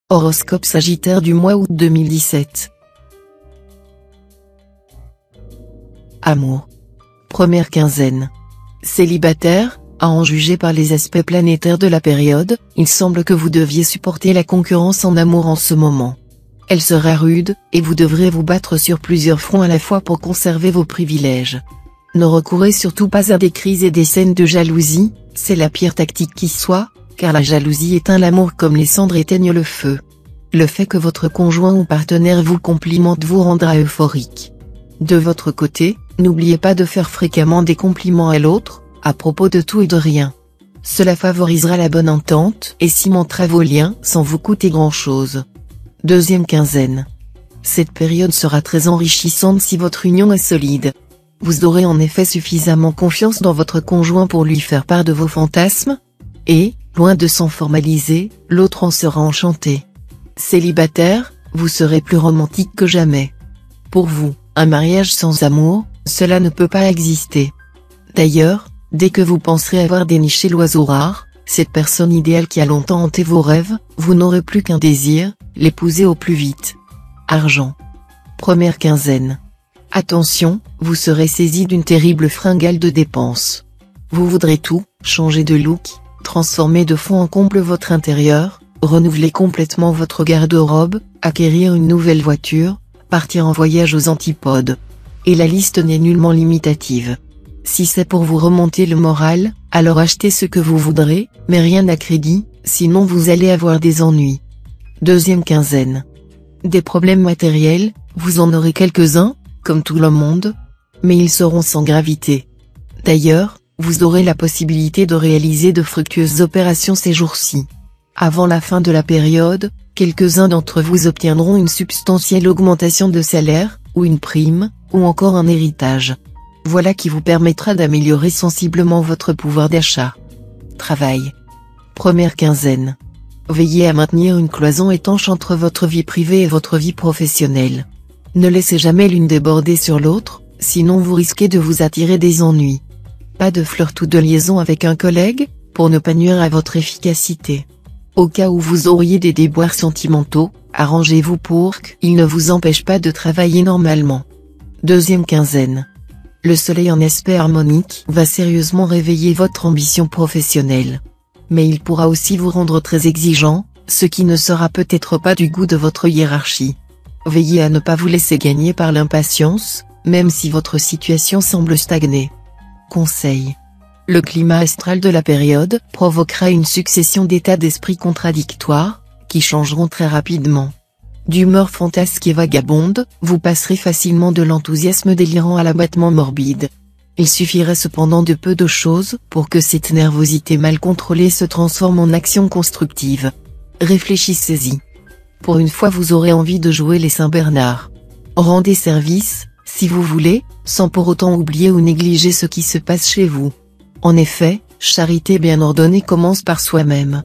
Horoscope Sagittaire du mois août 2017. Amour. Première quinzaine. Célibataire, à en juger par les aspects planétaires de la période, il semble que vous deviez supporter la concurrence en amour en ce moment. Elle sera rude, et vous devrez vous battre sur plusieurs fronts à la fois pour conserver vos privilèges. Ne recourez surtout pas à des crises et des scènes de jalousie, c'est la pire tactique qui soit, car la jalousie éteint l'amour comme les cendres éteignent le feu. Le fait que votre conjoint ou partenaire vous complimente vous rendra euphorique. De votre côté, n'oubliez pas de faire fréquemment des compliments à l'autre, à propos de tout et de rien. Cela favorisera la bonne entente et cimentera vos liens sans vous coûter grand-chose. Deuxième quinzaine. Cette période sera très enrichissante si votre union est solide. Vous aurez en effet suffisamment confiance dans votre conjoint pour lui faire part de vos fantasmes, et, loin de s'en formaliser, l'autre en sera enchanté. Célibataire, vous serez plus romantique que jamais. Pour vous, un mariage sans amour, cela ne peut pas exister. D'ailleurs, dès que vous penserez avoir déniché l'oiseau rare, cette personne idéale qui a longtemps hanté vos rêves, vous n'aurez plus qu'un désir, l'épouser au plus vite. Argent. Première quinzaine. Attention, vous serez saisi d'une terrible fringale de dépenses. Vous voudrez tout, changer de look, transformer de fond en comble votre intérieur, renouveler complètement votre garde-robe, acquérir une nouvelle voiture, partir en voyage aux antipodes. Et la liste n'est nullement limitative. Si c'est pour vous remonter le moral, alors achetez ce que vous voudrez, mais rien à crédit, sinon vous allez avoir des ennuis. Deuxième quinzaine. Des problèmes matériels, vous en aurez quelques-uns, comme tout le monde, mais ils seront sans gravité. D'ailleurs, vous aurez la possibilité de réaliser de fructueuses opérations ces jours-ci. Avant la fin de la période, quelques-uns d'entre vous obtiendront une substantielle augmentation de salaire, ou une prime, ou encore un héritage. Voilà qui vous permettra d'améliorer sensiblement votre pouvoir d'achat. Travail. Première quinzaine. Veillez à maintenir une cloison étanche entre votre vie privée et votre vie professionnelle. Ne laissez jamais l'une déborder sur l'autre, sinon vous risquez de vous attirer des ennuis. Pas de flirt ou de liaison avec un collègue, pour ne pas nuire à votre efficacité. Au cas où vous auriez des déboires sentimentaux, arrangez-vous pour qu'ils ne vous empêchent pas de travailler normalement. Deuxième quinzaine. Le soleil en aspect harmonique va sérieusement réveiller votre ambition professionnelle. Mais il pourra aussi vous rendre très exigeant, ce qui ne sera peut-être pas du goût de votre hiérarchie. Veillez à ne pas vous laisser gagner par l'impatience, même si votre situation semble stagner. Conseil. Le climat astral de la période provoquera une succession d'états d'esprit contradictoires, qui changeront très rapidement. D'humeur fantasque et vagabonde, vous passerez facilement de l'enthousiasme délirant à l'abattement morbide. Il suffirait cependant de peu de choses pour que cette nervosité mal contrôlée se transforme en action constructive. Réfléchissez-y. Pour une fois vous aurez envie de jouer les Saint-Bernard. Rendez service, si vous voulez, sans pour autant oublier ou négliger ce qui se passe chez vous. En effet, charité bien ordonnée commence par soi-même.